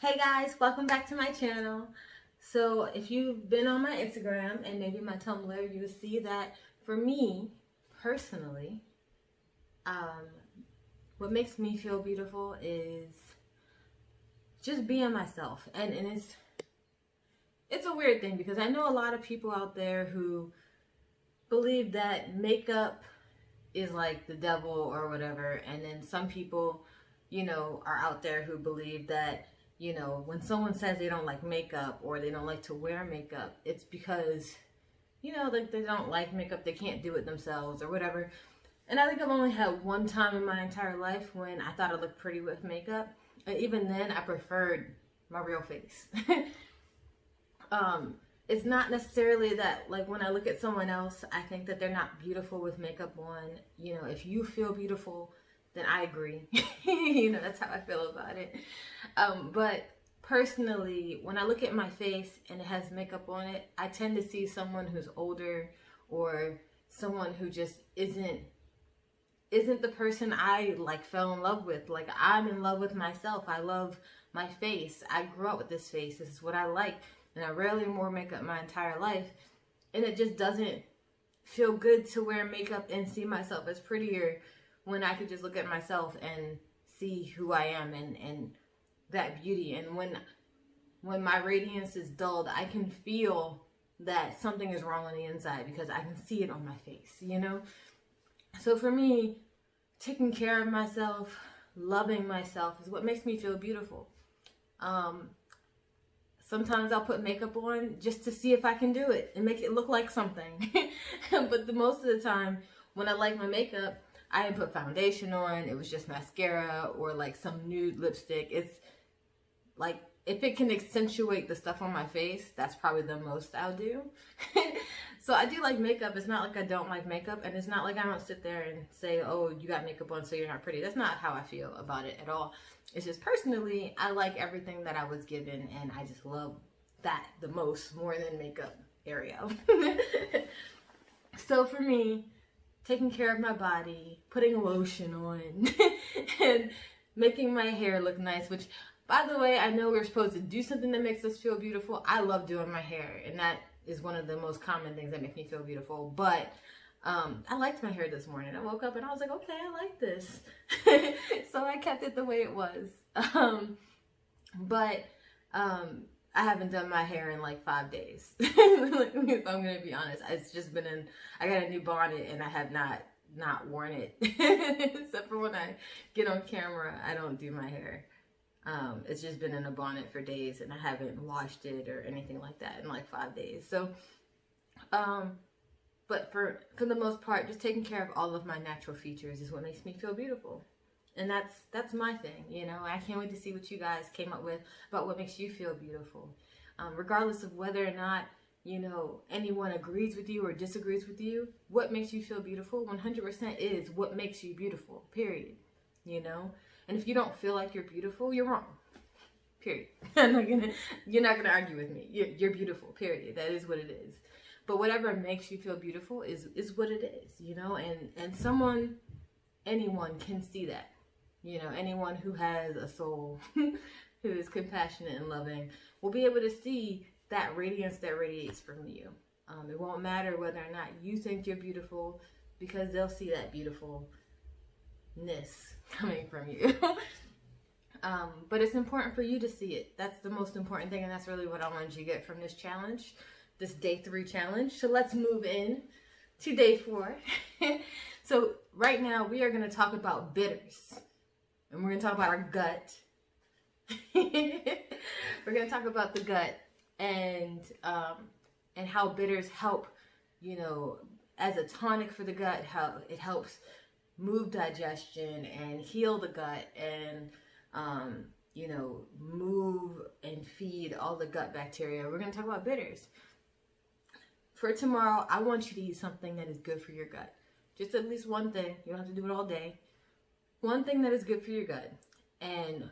Hey guys, welcome back to my channel. So if you've been on my Instagram and maybe my Tumblr, you will see that for me, personally, what makes me feel beautiful is just being myself. And it's a weird thing because I know a lot of people out there who believe that makeup is like the devil or whatever. And then some people, are out there who believe that when someone says they don't like makeup or they don't like to wear makeup, it's because, like they don't like makeup, they can't do it themselves or whatever. And I think I've only had one time in my entire life when I thought I looked pretty with makeup. And even then, I preferred my real face. It's not necessarily that, like, when I look at someone else, I think that they're not beautiful with makeup on. If you feel beautiful, then I agree. That's how I feel about it. But personally, when I look at my face and it has makeup on it, I tend to see someone who's older or someone who just isn't the person I fell in love with. Like, I'm in love with myself. I love my face. I grew up with this face. This is what I like. And I rarely wore makeup my entire life. And it just doesn't feel good to wear makeup and see myself as prettier when I could just look at myself and see who I am and that beauty. And when my radiance is dulled, I can feel that something is wrong on the inside because I can see it on my face, So for me, taking care of myself, loving myself is what makes me feel beautiful. Sometimes I'll put makeup on just to see if I can do it and make it look like something. But most of the time, when I like my makeup, I didn't put foundation on. It was just mascara or like some nude lipstick. It's like, if it can accentuate the stuff on my face, that's probably the most I'll do. So I do like makeup. It's not like I don't like makeup. And it's not like I don't sit there and say, oh, you got makeup on so you're not pretty. That's not how I feel about it at all. It's just personally, I like everything that I was given. And I just love that the most, more than makeup area. So for me, taking care of my body, putting lotion on, and making my hair look nice, which, by the way, I know we're supposed to do something that makes us feel beautiful. I love doing my hair, and that is one of the most common things that make me feel beautiful. But I liked my hair this morning. I woke up and I was like, okay, I like this. So I kept it the way it was. But I haven't done my hair in like 5 days. If I'm gonna be honest, it's just been I got a new bonnet and I have not worn it. Except for when I get on camera, I don't do my hair. It's just been in a bonnet for days and I haven't washed it or anything like that in like 5 days. So, but for the most part, just taking care of all of my natural features is what makes me feel beautiful. And that's my thing, I can't wait to see what you guys came up with about what makes you feel beautiful. Regardless of whether or not, anyone agrees with you or disagrees with you, what makes you feel beautiful 100% is what makes you beautiful, period, And if you don't feel like you're beautiful, you're wrong, period. You're not gonna argue with me. You're beautiful, period. That is what it is. But whatever makes you feel beautiful is what it is, and anyone can see that. Anyone who has a soul, who is compassionate and loving, will be able to see that radiance that radiates from you. It won't matter whether or not you think you're beautiful, because they'll see that beautifulness coming from you. But it's important for you to see it. That's the most important thing, and that's really what I wanted you to get from this challenge, this day 3 challenge. So let's move in to day 4. So right now we are going to talk about bitters. And we're going to talk about our gut. We're going to talk about the gut and how bitters help, as a tonic for the gut, how it helps move digestion and heal the gut and, move and feed all the gut bacteria. We're going to talk about bitters. For tomorrow, I want you to eat something that is good for your gut. Just at least one thing. You don't have to do it all day. One thing that is good for your gut. And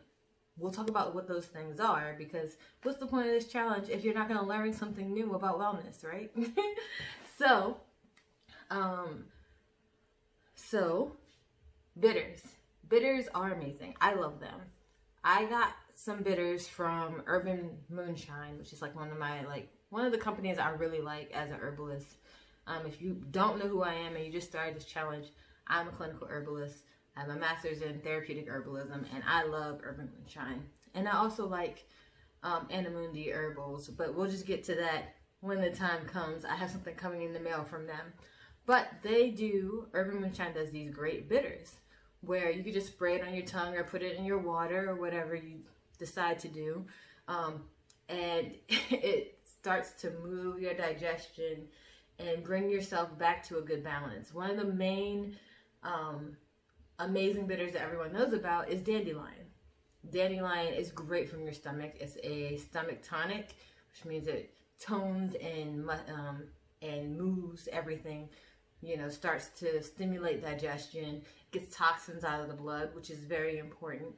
we'll talk about what those things are, because what's the point of this challenge if you're not going to learn something new about wellness, right? So bitters. Bitters are amazing. I love them. I got some bitters from Urban Moonshine, which is like one of the companies I really like as an herbalist. If you don't know who I am and you just started this challenge, I'm a clinical herbalist. I have a master's in therapeutic herbalism, and I love Urban Moonshine. And I also like Anamundi herbals, but we'll just get to that when the time comes. I have something coming in the mail from them. But Urban Moonshine does these great bitters where you could just spray it on your tongue or put it in your water or whatever you decide to do. And it starts to move your digestion and bring yourself back to a good balance. One of the main amazing bitters that everyone knows about is dandelion. Dandelion is great for your stomach. It's a stomach tonic, which means it tones and moves everything. You know, starts to stimulate digestion, gets toxins out of the blood, which is very important.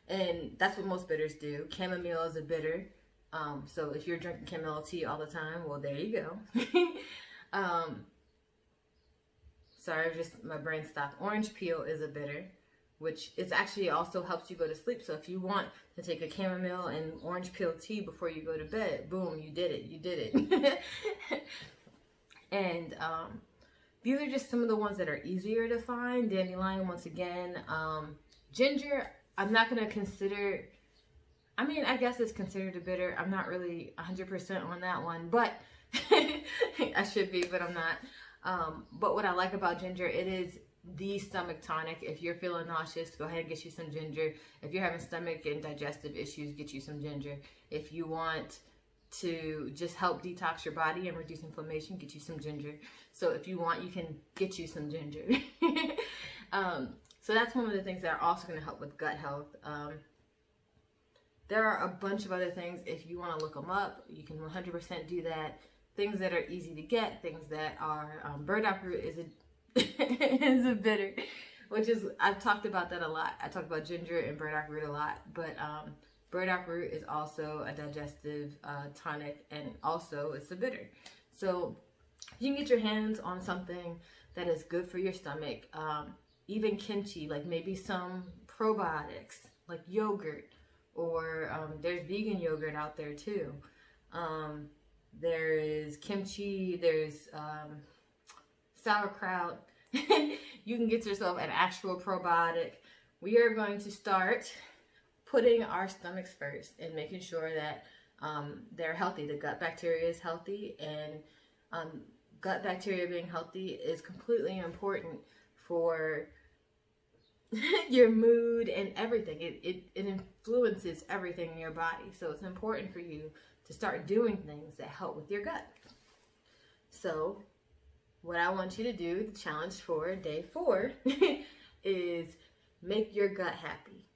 And that's what most bitters do. Chamomile is a bitter. So if you're drinking chamomile tea all the time, well, there you go. Sorry, my brain stopped. Orange peel is a bitter, which is actually also helps you go to sleep. So if you want to take a chamomile and orange peel tea before you go to bed, boom, you did it. You did it. And these are just some of the ones that are easier to find. Dandelion, once again. Ginger, I'm not going to consider... I mean, I guess it's considered a bitter. I'm not really 100% on that one, but I should be, but I'm not. But what I like about ginger, it is the stomach tonic. If you're feeling nauseous, go ahead and get you some ginger. If you're having stomach and digestive issues, get you some ginger. If you want to just help detox your body and reduce inflammation, get you some ginger. So if you want, you can get you some ginger. So that's one of the things that are also going to help with gut health. There are a bunch of other things. If you want to look them up, you can 100% do that. Things that are easy to get, things that are burdock root is a bitter, which is, I've talked about that a lot. I talk about ginger and burdock root a lot, but burdock root is also a digestive tonic, and also it's a bitter. So you can get your hands on something that is good for your stomach. Even kimchi, like maybe some probiotics, like yogurt, or there's vegan yogurt out there too. There is kimchi, there's sauerkraut. You can get yourself an actual probiotic. We are going to start putting our stomachs first and making sure that they're healthy. The gut bacteria is healthy, and gut bacteria being healthy is completely important for your mood and everything. It influences everything in your body. So it's important for you to start doing things that help with your gut. So what I want you to do, the challenge for day 4, is make your gut happy.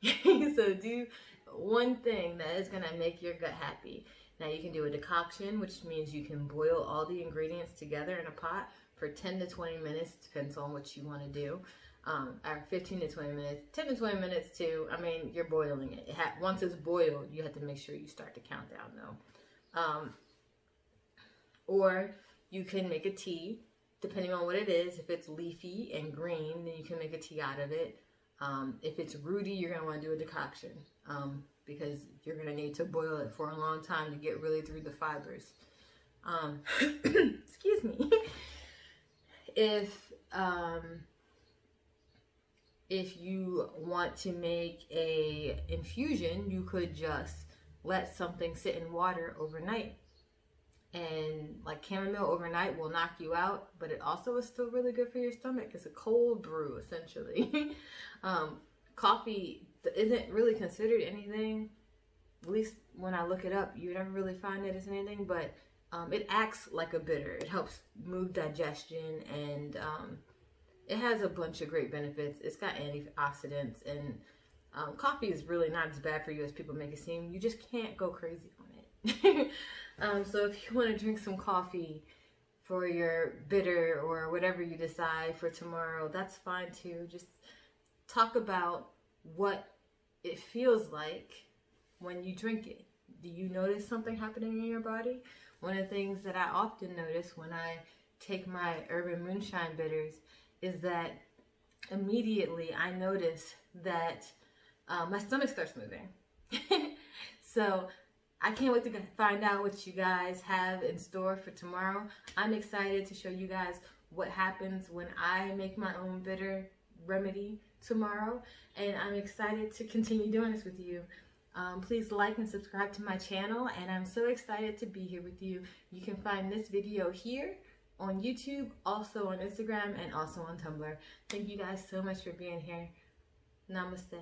So do one thing that is going to make your gut happy. Now you can do a decoction, which means you can boil all the ingredients together in a pot for 10 to 20 minutes, depends on what you want to do. Or 15 to 20 minutes, 10 to 20 minutes too. I mean, you're boiling it. Once it's boiled, you have to make sure you start to count down though. Or you can make a tea, depending on what it is. If it's leafy and green, then you can make a tea out of it. If it's rooty, you're going to want to do a decoction, because you're going to need to boil it for a long time to get really through the fibers. Excuse me. If you want to make a infusion, you could just let something sit in water overnight. And like chamomile overnight will knock you out, but it also is still really good for your stomach. It's a cold brew, essentially. Coffee isn't really considered anything. At least when I look it up, you never really find it as anything, but it acts like a bitter. It helps move digestion, and it has a bunch of great benefits. It's got antioxidants, and coffee is really not as bad for you as people make it seem. You just can't go crazy on it. So if you want to drink some coffee for your bitter or whatever you decide for tomorrow, that's fine too. Just talk about what it feels like when you drink it. Do you notice something happening in your body? One of the things that I often notice when I take my Urban Moonshine bitters is that immediately I notice that my stomach starts moving. So I can't wait to find out what you guys have in store for tomorrow. I'm excited to show you guys what happens when I make my own bitter remedy tomorrow, and I'm excited to continue doing this with you. Please like and subscribe to my channel, and I'm so excited to be here with you. You can find this video here on YouTube, also on Instagram, and also on Tumblr. Thank you guys so much for being here. Namaste.